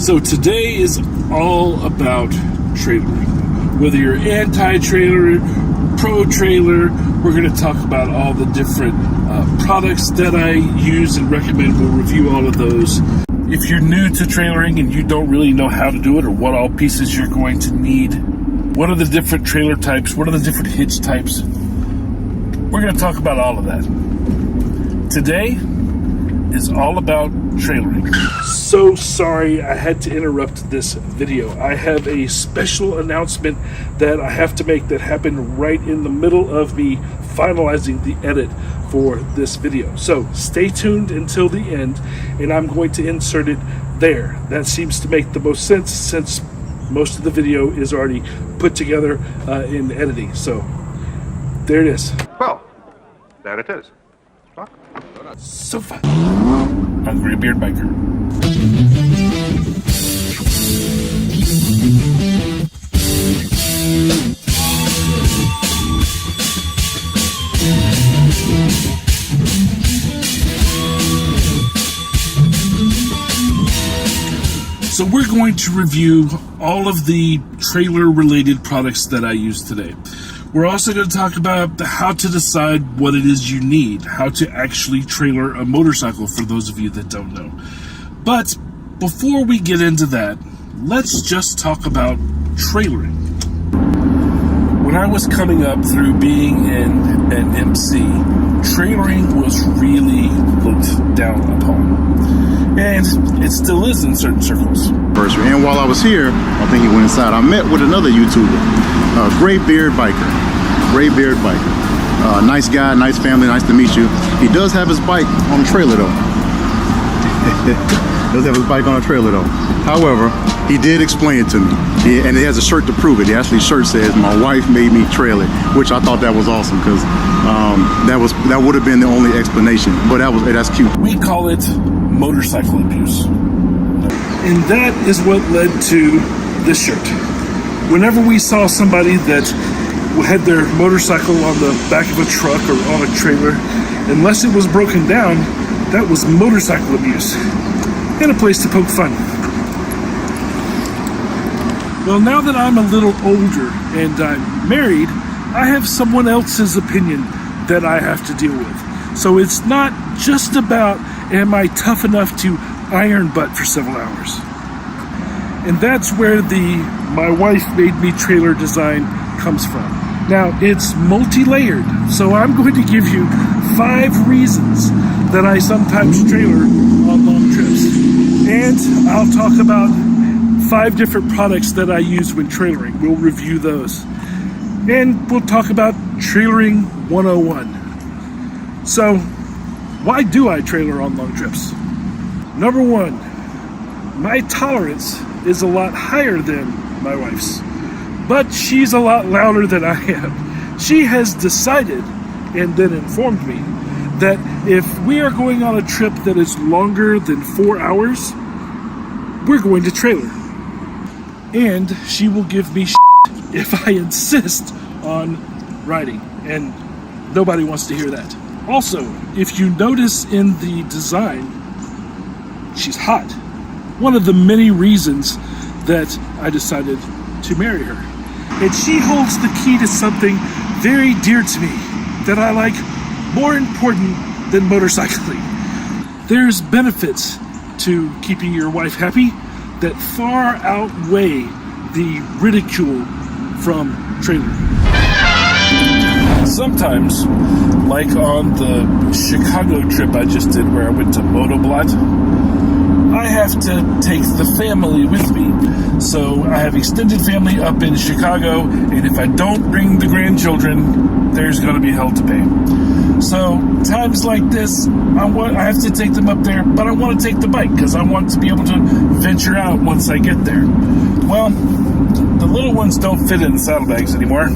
So today is all about trailering. Whether you're anti-trailer, pro-trailer, we're going to talk about all the different products that I use and recommend. We'll review all of those. If you're new to trailering and you don't really know how to do it or what all pieces you're going to need, what are the different trailer types, what are the different hitch types, we're going to talk about all of that. Today is all about trailering. So sorry I had to interrupt this video. I have a special announcement that I have to make that happened right in the middle of me finalizing the edit for this video. So stay tuned until the end and I'm going to insert it there. That seems to make the most sense since most of the video is already put together in editing. So there it is. Well, there it is. So fun. I'm Graybeard Biker. So we're going to review all of the trailer related products that I use today. We're also going to talk about how to decide what it is you need, how to actually trailer a motorcycle for those of you that don't know. But before we get into that, let's just talk about trailering. When I was coming up through being an MC, trailering was really looked down upon. And it still is in certain circles. And while I was here, I think he went inside, I met with another YouTuber, Graybeard Biker. Graybeard Biker. Nice guy, nice family, nice to meet you. He does have his bike on a trailer though. However, he did explain it to me. And he has a shirt to prove it. He actually shirt says, "My wife made me trail it," which I thought that was awesome because that would have been the only explanation. But that's cute. We call it motorcycle abuse. And that is what led to this shirt. Whenever we saw somebody that had their motorcycle on the back of a truck or on a trailer, unless it was broken down, that was motorcycle abuse and a place to poke fun. Well, now that I'm a little older and I'm married, I have someone else's opinion that I have to deal with. So it's not just about, am I tough enough to iron butt for several hours? And that's where the "my wife made me trailer" design comes from. Now, it's multi-layered, so I'm going to give you 5 reasons that I sometimes trailer on long trips. And I'll talk about 5 different products that I use when trailering. We'll review those. And we'll talk about trailering 101. So, why do I trailer on long trips? Number 1, my tolerance is a lot higher than my wife's. But she's a lot louder than I am. She has decided and then informed me that if we are going on a trip that is longer than 4 hours, we're going to trailer. And she will give me shit if I insist on riding. And nobody wants to hear that. Also, if you notice in the design, she's hot. One of the many reasons that I decided to marry her. And she holds the key to something very dear to me that I like more important than motorcycling. There's benefits to keeping your wife happy that far outweigh the ridicule from trailering. Sometimes, like on the Chicago trip I just did where I went to Motoblot, I have to take the family with me. So I have extended family up in Chicago, and if I don't bring the grandchildren, there's going to be hell to pay. So times like this, I have to take them up there, but I want to take the bike because I want to be able to venture out once I get there. Well, the little ones don't fit in the saddlebags anymore.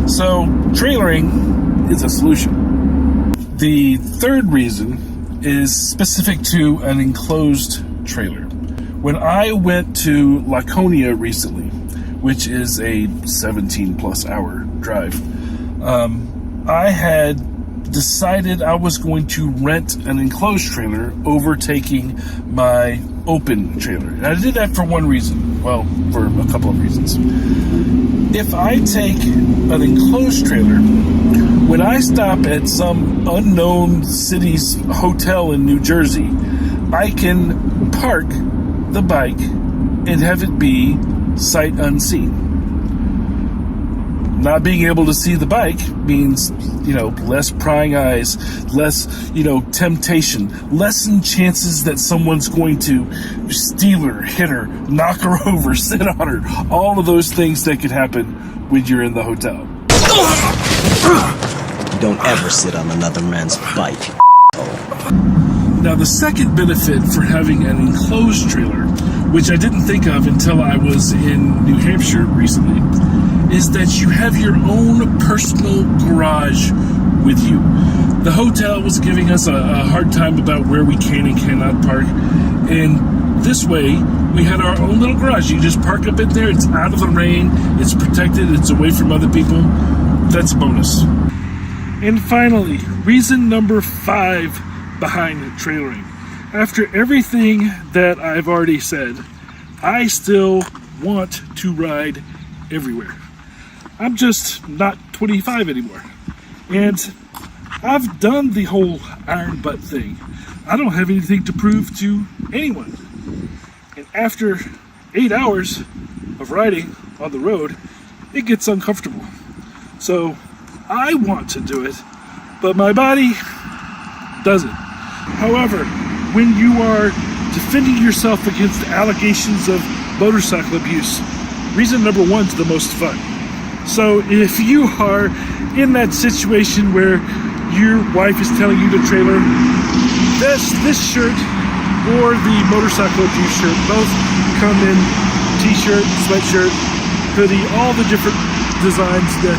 So trailering is a solution. The third reason is specific to an enclosed trailer. When I went to Laconia recently, which is a 17 plus hour drive, I had decided I was going to rent an enclosed trailer over taking my open trailer. And I did that for one reason. Well, for a couple of reasons. If I take an enclosed trailer, when I stop at some unknown city's hotel in New Jersey, I can park the bike and have it be sight unseen. Not being able to see the bike means, less prying eyes, less, temptation, lessen chances that someone's going to steal her, hit her, knock her over, sit on her. All of those things that could happen when you're in the hotel. Don't ever sit on another man's bike. Now, the second benefit for having an enclosed trailer, which I didn't think of until I was in New Hampshire recently, is that you have your own personal garage with you. The hotel was giving us a hard time about where we can and cannot park, and this way we had our own little garage. You just park up in there, it's out of the rain, it's protected, it's away from other people. That's a bonus. And finally, reason number 5 behind trailering. After everything that I've already said, I still want to ride everywhere. I'm just not 25 anymore. And I've done the whole iron butt thing. I don't have anything to prove to anyone. And after 8 hours of riding on the road, it gets uncomfortable. So I want to do it, but my body doesn't. However, when you are defending yourself against allegations of motorcycle abuse, reason number 1 is the most fun. So if you are in that situation where your wife is telling you to trailer, this shirt or the motorcycle abuse shirt both come in t-shirt, sweatshirt, hoodie, all the different designs that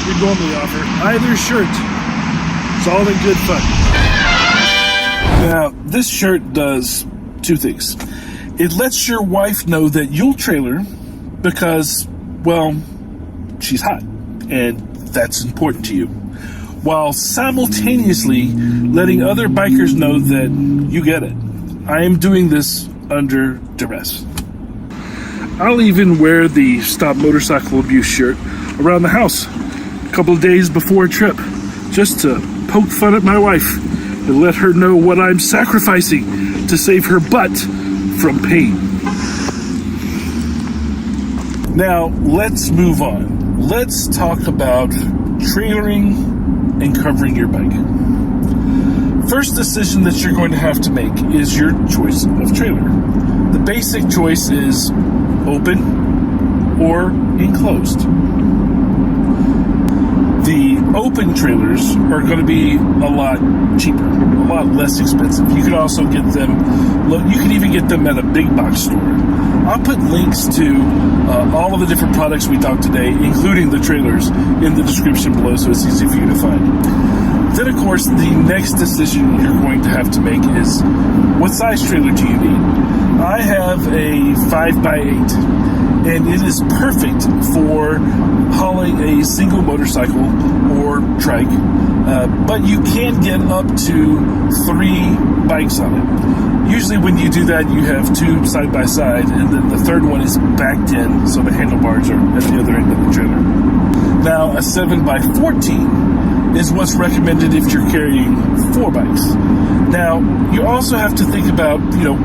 we normally offer. Either shirt. It's all in good fun. Now, this shirt does 2 things. It lets your wife know that you'll trailer because, well, she's hot, and that's important to you, while simultaneously letting other bikers know that you get it. I am doing this under duress. I'll even wear the Stop Motorcycle Abuse shirt around the house a couple of days before a trip, just to poke fun at my wife and let her know what I'm sacrificing to save her butt from pain. Now, let's move on. Let's talk about trailering and covering your bike. First decision that you're going to have to make is your choice of trailer. The basic choice is open or enclosed. The open trailers are going to be a lot cheaper, a lot less expensive. You can also get them, you can even get them at a big box store. I'll put links to all of the different products we talked today, including the trailers, in the description below, so it's easy for you to find. Then, of course, the next decision you're going to have to make is, what size trailer do you need? I have a 5x8, and it is perfect for hauling a single motorcycle or trike, but you can get up to 3 bikes on it. Usually when you do that, you have 2 side by side, and then the third one is backed in, so the handlebars are at the other end of the trailer. Now, a 7x14 is what's recommended if you're carrying 4 bikes. Now, you also have to think about,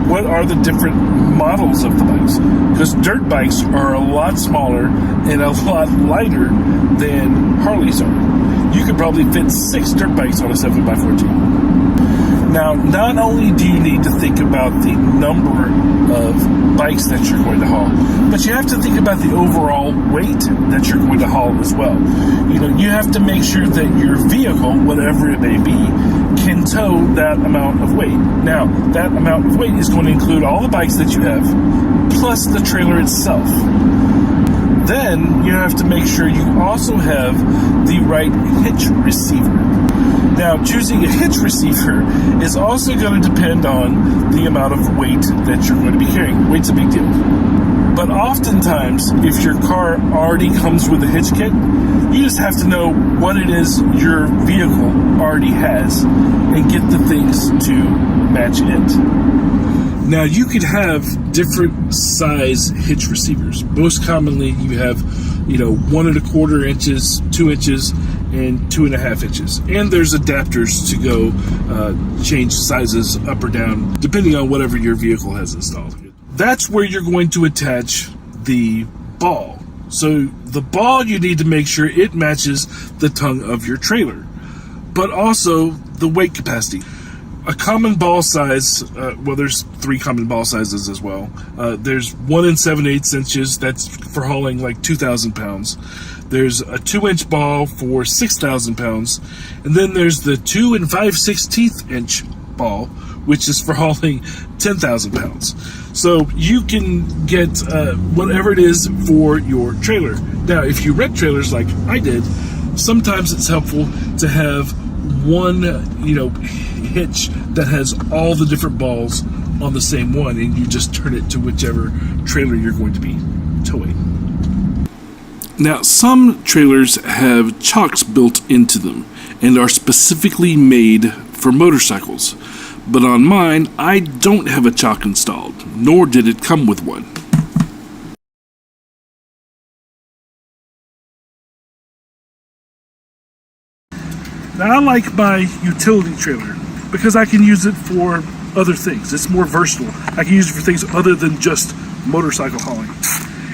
what are the different models of the bikes? Because dirt bikes are a lot smaller and a lot lighter than Harleys are. You could probably fit 6 dirt bikes on a 7x14. Now, not only do you need to think about the number of bikes that you're going to haul, but you have to think about the overall weight that you're going to haul as well. You have to make sure that your vehicle, whatever it may be, can tow that amount of weight. Now, that amount of weight is going to include all the bikes that you have, plus the trailer itself. Then you have to make sure you also have the right hitch receiver. Now, choosing a hitch receiver is also going to depend on the amount of weight that you're going to be carrying. Weight's a big deal. But oftentimes, if your car already comes with a hitch kit, you just have to know what it is your vehicle already has and get the things to match it. Now, you could have different size hitch receivers. Most commonly, you have, 1¼ inches, 2 inches, and 2.5 inches. And there's adapters to go change sizes up or down, depending on whatever your vehicle has installed. That's where you're going to attach the ball. So the ball, you need to make sure it matches the tongue of your trailer, but also the weight capacity. A common ball size, there's 3 common ball sizes as well. There's 1 7/8 inches, that's for hauling like 2,000 pounds. There's a 2-inch ball for 6,000 pounds. And then there's the 2 5/16 inch ball, which is for hauling 10,000 pounds. So you can get whatever it is for your trailer. Now, if you rent trailers like I did, sometimes it's helpful to have one, hitch that has all the different balls on the same one, and you just turn it to whichever trailer you're going to be towing. Now, some trailers have chocks built into them and are specifically made for motorcycles. But on mine, I don't have a chock installed, nor did it come with one. Now, I like my utility trailer because I can use it for other things. It's more versatile. I can use it for things other than just motorcycle hauling.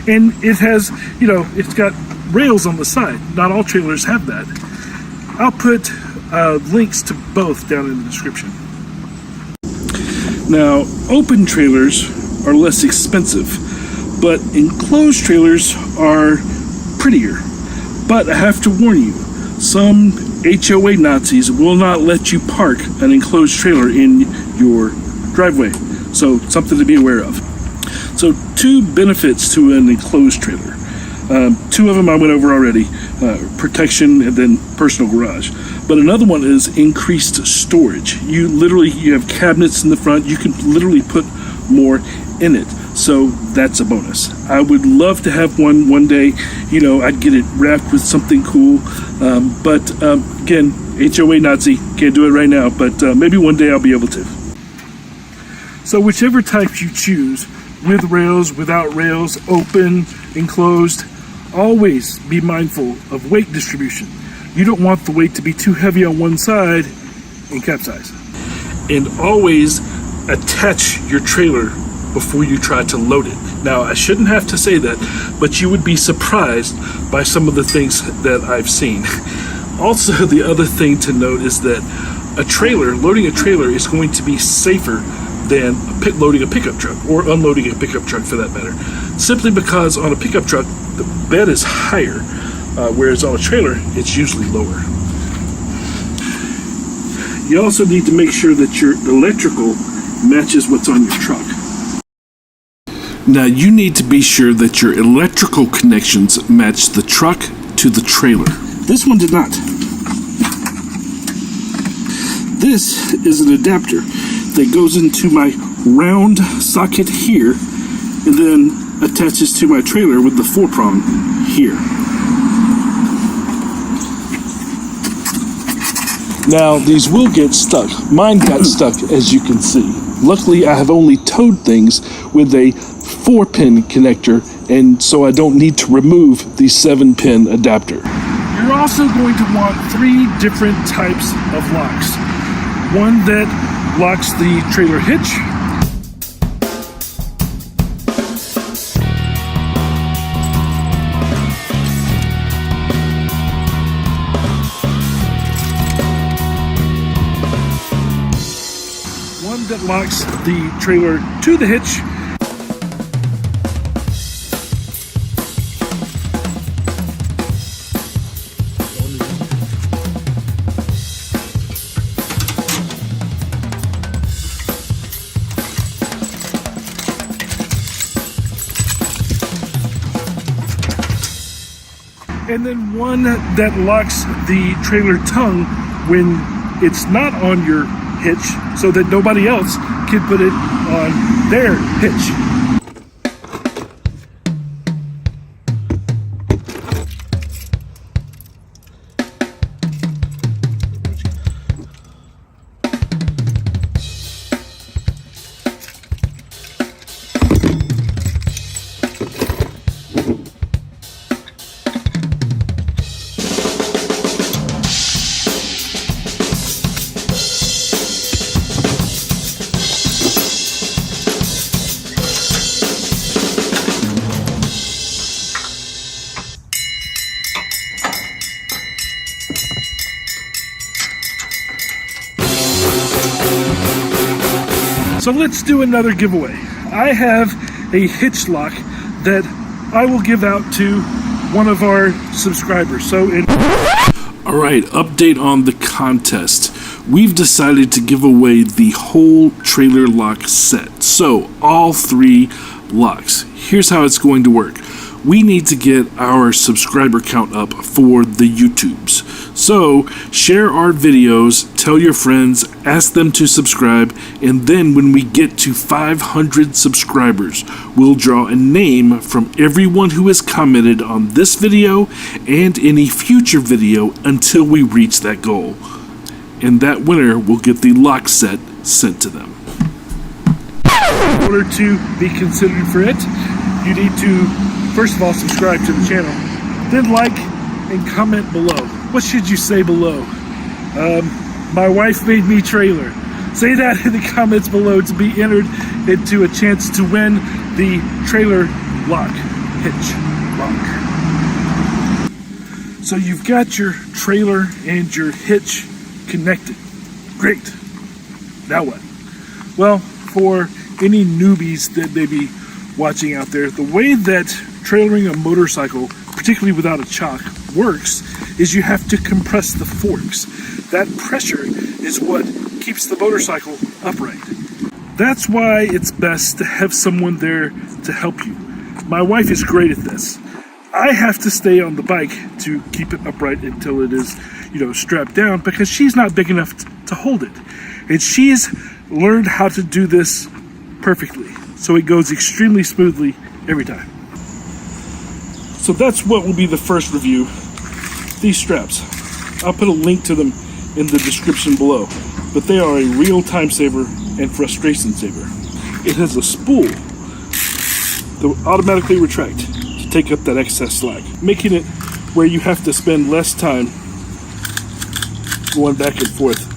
And it has, it's got rails on the side. Not all trailers have that. I'll put links to both down in the description. Now, open trailers are less expensive, but enclosed trailers are prettier. But I have to warn you, some HOA Nazis will not let you park an enclosed trailer in your driveway. So, something to be aware of. So, 2 benefits to an enclosed trailer. 2 of them I went over already. Protection and then personal garage. But another one is increased storage. You have cabinets in the front. You can literally put more in it. So that's a bonus. I would love to have one day. I'd get it wrapped with something cool. But again, HOA Nazi, can't do it right now. But maybe one day I'll be able to. So whichever type you choose, with rails, without rails, open, enclosed, always be mindful of weight distribution. You don't want the weight to be too heavy on one side and capsize. And always attach your trailer before you try to load it. Now, I shouldn't have to say that, but you would be surprised by some of the things that I've seen. Also, the other thing to note is that loading a trailer is going to be safer than loading a pickup truck, or unloading a pickup truck for that matter. Simply because on a pickup truck, the bed is higher, whereas on a trailer, it's usually lower. You also need to make sure that your electrical matches what's on your truck. Now, you need to be sure that your electrical connections match the truck to the trailer. This one did not. This is an adapter that goes into my round socket here and then attaches to my trailer with the 4-prong here. Now, these will get stuck. Mine got stuck, as you can see. Luckily, I have only towed things with a 4-pin connector, and so I don't need to remove the 7-pin adapter. You're also going to want 3 different types of locks. One that locks the trailer hitch. One that locks the trailer to the hitch. And then one that locks the trailer tongue when it's not on your hitch, so that nobody else can put it on their hitch. let's do another giveaway. I have a hitch lock that I will give out to one of our subscribers. All right, update on the contest. We've decided to give away the whole trailer lock set. So, all 3 locks. Here's how it's going to work. We need to get our subscriber count up for the YouTubes. So, share our videos, tell your friends, ask them to subscribe, and then when we get to 500 subscribers, we'll draw a name from everyone who has commented on this video and any future video until we reach that goal. And that winner will get the lock set sent to them. In order to be considered for it, you need to first of all subscribe to the channel, then like and comment below. What should you say below? My wife made me trailer. Say that in the comments below to be entered into a chance to win the trailer lock, hitch lock. So you've got your trailer and your hitch connected. Great. Now what? Well, for any newbies that may be watching out there, the way that trailering a motorcycle, particularly without a chock, works is you have to compress the forks. That pressure is what keeps the motorcycle upright. That's why it's best to have someone there to help you. My wife is great at this. I have to stay on the bike to keep it upright until it is, strapped down, because she's not big enough to hold it. And she's learned how to do this perfectly. So it goes extremely smoothly every time. So that's what will be the first review. These straps. I'll put a link to them in the description below. But they are a real time saver and frustration saver. It has a spool that will automatically retract to take up that excess slack, making it where you have to spend less time going back and forth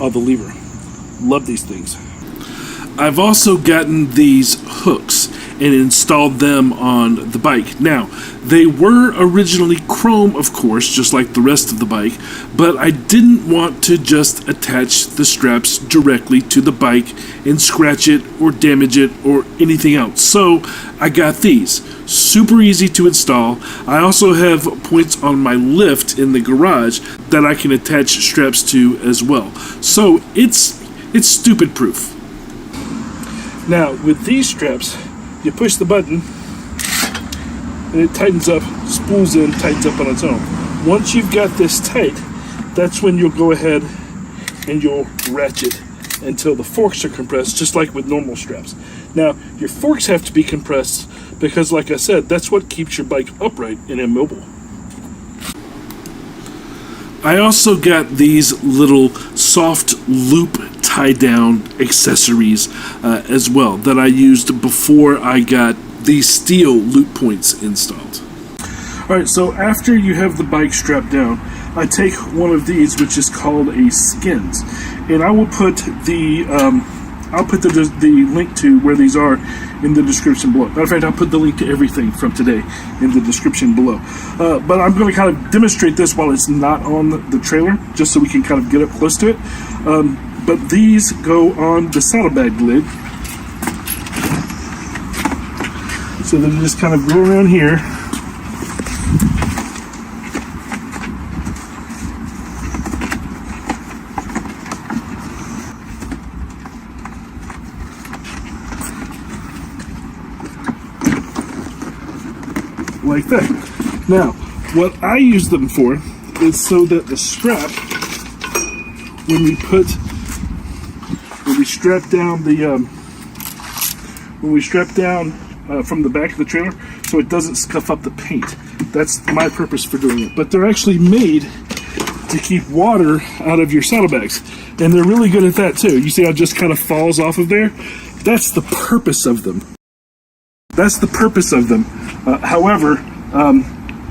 on the lever. Love these things. I've also gotten these hooks and installed them on the bike. Now, they were originally chrome, of course, just like the rest of the bike, but I didn't want to just attach the straps directly to the bike and scratch it or damage it or anything else. So I got these. Super easy to install. I also have points on my lift in the garage that I can attach straps to as well. So it's stupid proof. Now, with these straps, you push the button and it tightens up, spools in, tightens up on its own. Once you've got this tight, that's when you'll go ahead and you'll ratchet until the forks are compressed, just like with normal straps. Now, your forks have to be compressed because, like I said, that's what keeps your bike upright and immobile. I also got these little soft loop tie-down accessories as well that I used before I got these steel loop points installed. Alright, so after you have the bike strapped down, I take one of these, which is called a Sknz, and I will put the link to where these are in the description below. Matter of fact, I'll put the link to everything from today in the description below. But I'm going to kind of demonstrate this while it's not on the trailer, just so we can kind of get up close to it. But these go on the saddlebag lid. So they just kind of go around here. Like that. Now, what I use them for is so that the strap, when we strap down from the back of the trailer, so it doesn't scuff up the paint. That's my purpose for doing it. But they're actually made to keep water out of your saddlebags, and they're really good at that too. You see how it just kind of falls off of there? That's the purpose of them. However,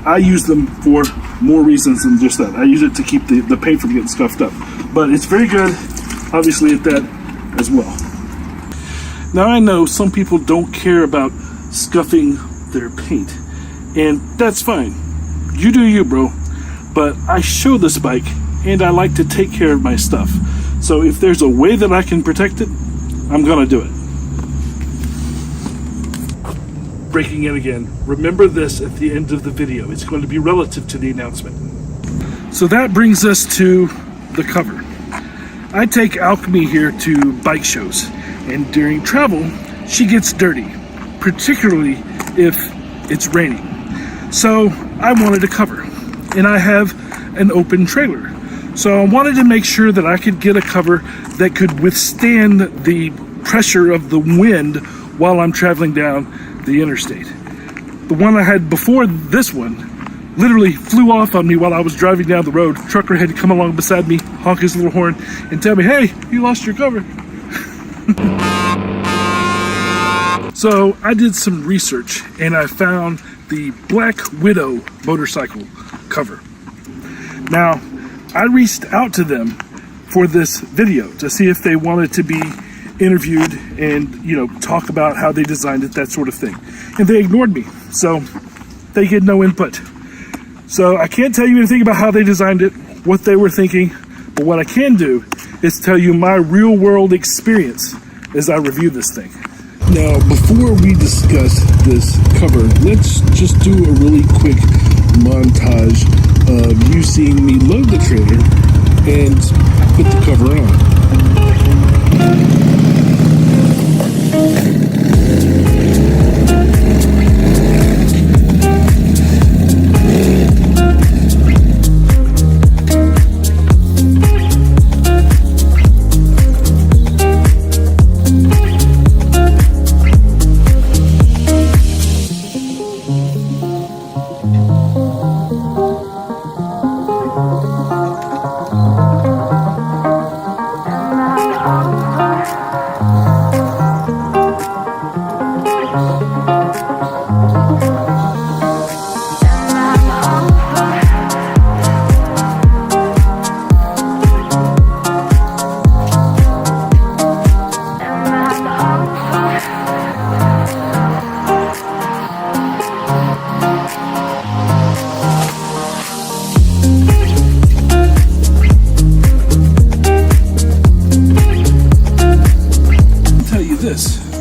I use them for more reasons than just that. I use it to keep the paint from getting scuffed up. But it's very good, obviously, at that as well. Now, I know some people don't care about scuffing their paint, and that's fine. You do you, bro. But I show this bike, and I like to take care of my stuff. So if there's a way that I can protect it, I'm gonna do it. Breaking in again. Remember this at the end of the video. It's going to be relative to the announcement. So that brings us to the cover. I take Alchemy here to bike shows, and during travel, she gets dirty, particularly if it's raining. So I wanted a cover, and I have an open trailer. So I wanted to make sure that I could get a cover that could withstand the pressure of the wind while I'm traveling down the interstate. The one I had before this one literally flew off on me while I was driving down the road. Trucker had to come along beside me, honk his little horn, and tell me, hey, you lost your cover. So I did some research and I found the Black Widow motorcycle cover. Now, I reached out to them for this video to see if they wanted to be interviewed and, you know, talk about how they designed it, that sort of thing. And they ignored me, so they get no input. So I can't tell you anything about how they designed it, what they were thinking, but what I can do is tell you my real world experience as I review this thing. Now, before we discuss this cover, let's just do a really quick montage of you seeing me load the trailer and put the cover on.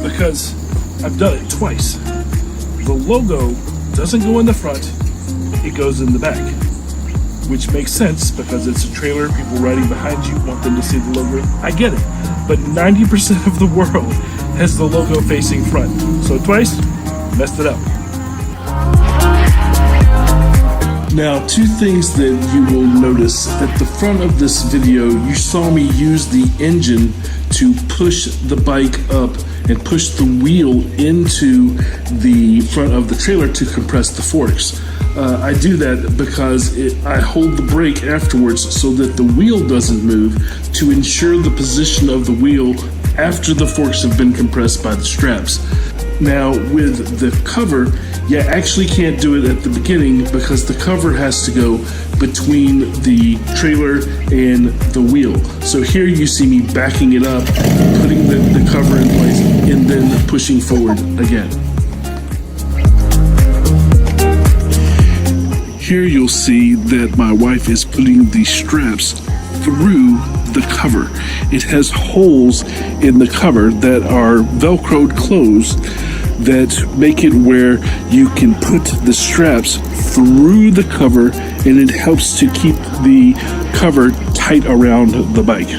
Because I've done it twice. The logo doesn't go in the front, it goes in the back, which makes sense because it's a trailer, people riding behind you want them to see the logo. I get it, but 90% of the world has the logo facing front. So twice, messed it up. Now, two things that you will notice. At the front of this video, you saw me use the engine to push the bike up and push the wheel into the front of the trailer to compress the forks. I do that because I hold the brake afterwards so that the wheel doesn't move to ensure the position of the wheel after the forks have been compressed by the straps. Now, with the cover, you actually can't do it at the beginning because the cover has to go between the trailer and the wheel. So here you see me backing it up, putting the cover in place, and then pushing forward again. Here you'll see that my wife is putting the straps through the cover. It has holes in the cover that are Velcroed closed that make it where you can put the straps through the cover, and it helps to keep the cover tight around the bike.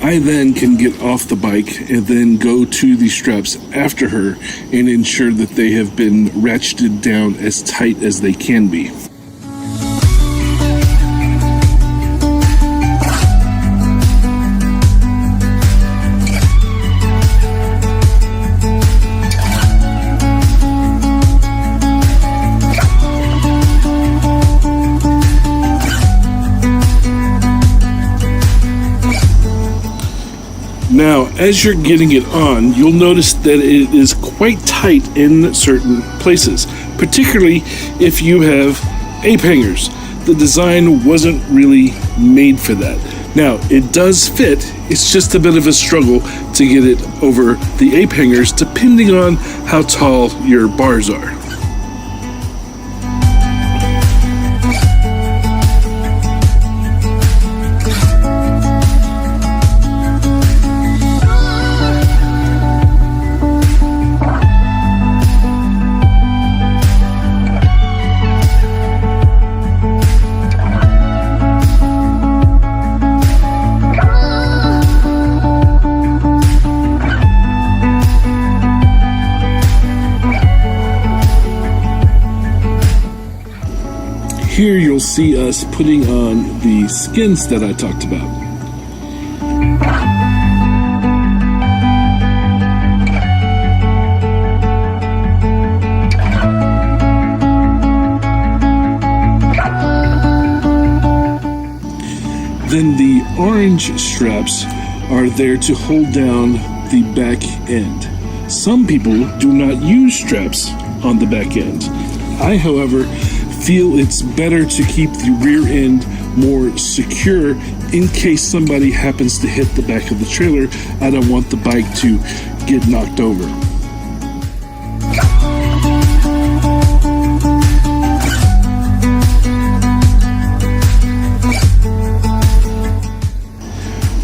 I then can get off the bike and then go to the straps after her and ensure that they have been ratcheted down as tight as they can be. Now, as you're getting it on, you'll notice that it is quite tight in certain places, particularly if you have ape hangers. The design wasn't really made for that. Now, it does fit, it's just a bit of a struggle to get it over the ape hangers depending on how tall your bars are. Here you'll see us putting on the skins that I talked about. Then the orange straps are there to hold down the back end. Some people do not use straps on the back end. I, however, feel it's better to keep the rear end more secure in case somebody happens to hit the back of the trailer. I don't want the bike to get knocked over.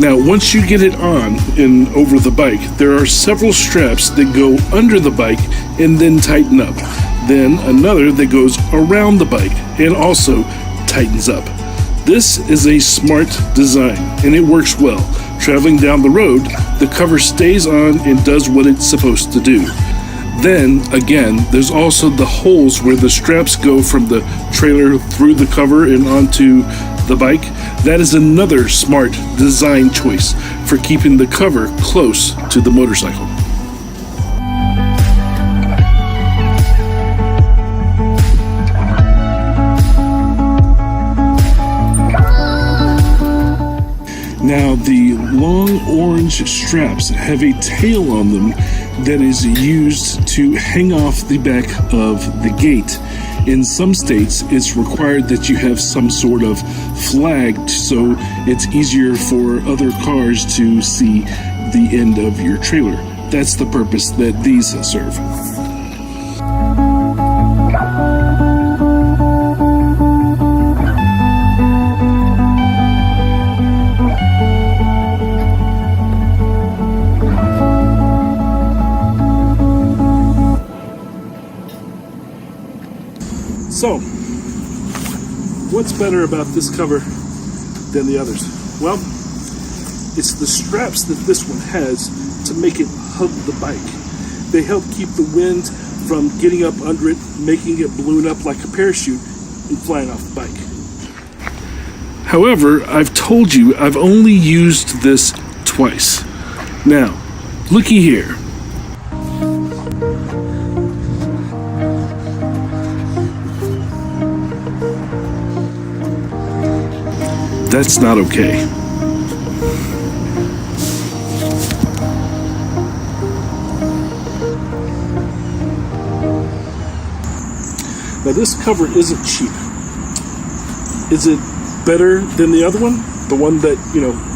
Now, once you get it on and over the bike, there are several straps that go under the bike and then tighten up. Then another that goes around the bike and also tightens up. This is a smart design and it works well. Traveling down the road, the cover stays on and does what it's supposed to do. Then again, there's also the holes where the straps go from the trailer through the cover and onto the bike. That is another smart design choice for keeping the cover close to the motorcycle. Now, the long orange straps have a tail on them that is used to hang off the back of the gate. In some states, it's required that you have some sort of flag so it's easier for other cars to see the end of your trailer. That's the purpose that these serve. So, what's better about this cover than the others? Well, it's the straps that this one has to make it hug the bike. They help keep the wind from getting up under it, making it balloon up like a parachute and flying off the bike. However, I've told you I've only used this twice. Now, looky here. That's not okay. Now this cover isn't cheap. Is it better than the other one? The one that,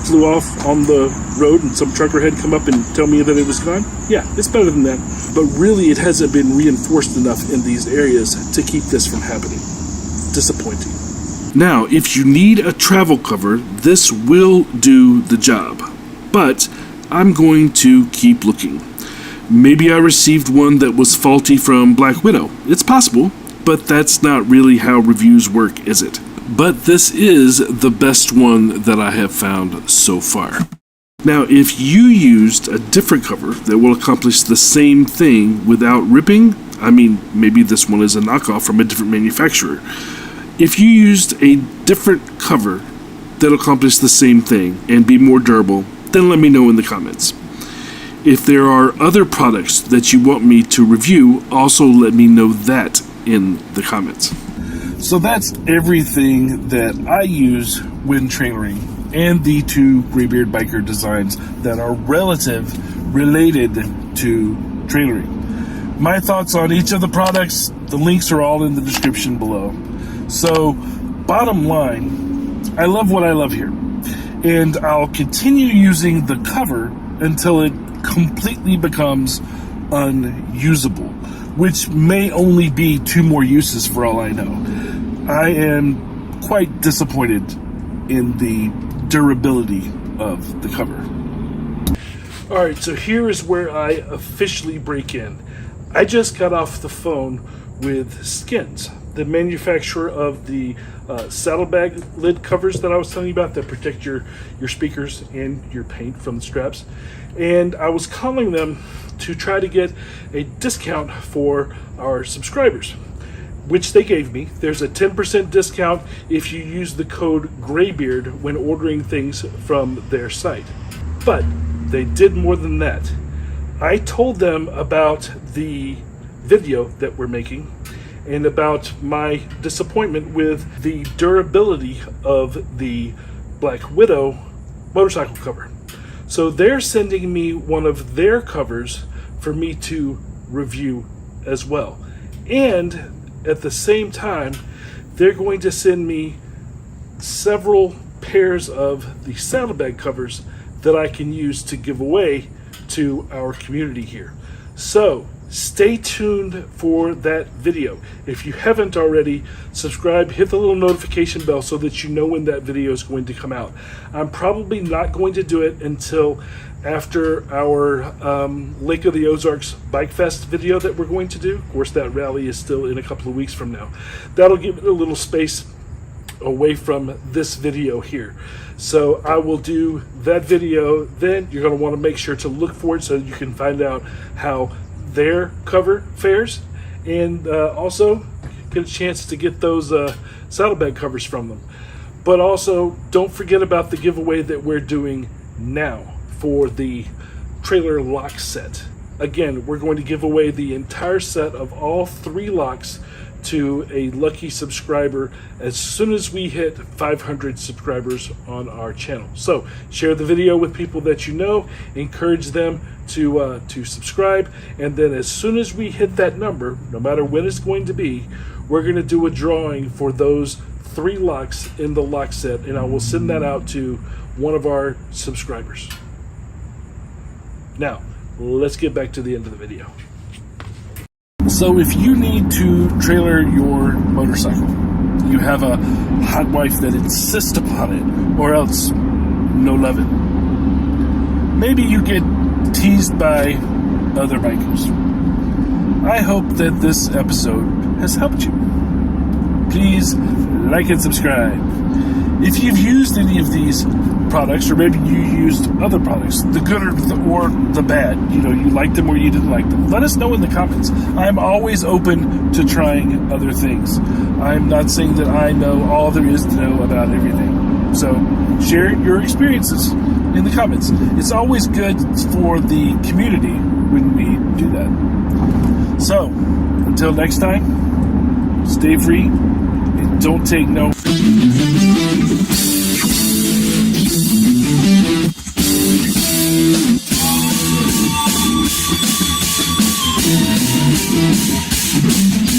flew off on the road and some trucker had come up and tell me that it was gone? Yeah, it's better than that. But really it hasn't been reinforced enough in these areas to keep this from happening. Disappointing. Now, if you need a travel cover, this will do the job. But I'm going to keep looking. Maybe I received one that was faulty from Black Widow. It's possible, but that's not really how reviews work, is it? But this is the best one that I have found so far. Now, if you used a different cover that will accomplish the same thing without ripping, maybe this one is a knockoff from a different manufacturer. If you used a different cover that'll accomplish the same thing and be more durable, then let me know in the comments. If there are other products that you want me to review, also let me know that in the comments. So that's everything that I use when trailering, and the two Graybeard biker designs that are related to trailering. My thoughts on each of the products, the links are all in the description below. So, bottom line, I love what I love here. and I'll continue using the cover until it completely becomes unusable, which may only be 2 more uses for all I know. I am quite disappointed in the durability of the cover. Alright, so here is where I officially break in. I just got off the phone with Sknz, the manufacturer of the saddlebag lid covers that I was telling you about that protect your speakers and your paint from the straps. And I was calling them to try to get a discount for our subscribers, which they gave me. There's a 10% discount if you use the code Graybeard when ordering things from their site. But they did more than that. I told them about the video that we're making and about my disappointment with the durability of the Black Widow motorcycle cover. So they're sending me one of their covers for me to review as well. And at the same time, they're going to send me several pairs of the saddlebag covers that I can use to give away to our community here. So stay tuned for that video. If you haven't already, subscribe, hit the little notification bell so that you know when that video is going to come out. I'm probably not going to do it until after our Lake of the Ozarks Bike Fest video that we're going to do. Of course, that rally is still in a couple of weeks from now. That'll give it a little space away from this video here. So I will do that video then. You're going to want to make sure to look for it so you can find out how their cover fares, and also get a chance to get those saddlebag covers from them. But also don't forget about the giveaway that we're doing now for the trailer lock set. Again, we're going to give away the entire set of all 3 locks to a lucky subscriber as soon as we hit 500 subscribers on our channel. So share the video with people that you know, encourage them to subscribe, and then as soon as we hit that number, no matter when it's going to be, we're going to do a drawing for those 3 locks in the lock set, and I will send that out to one of our subscribers. Now, let's get back to the end of the video. So if you need to trailer your motorcycle, you have a hot wife that insists upon it, or else no lovin'. Maybe you get teased by other bikers. I hope that this episode has helped you. Please like and subscribe. If you've used any of these products, or maybe you used other products, the good or the bad, you liked them or you didn't like them, let us know in the comments. I'm always open to trying other things. I'm not saying that I know all there is to know about everything. So share your experiences in the comments. It's always good for the community when we do that. So until next time, stay free and don't take no. Thank you.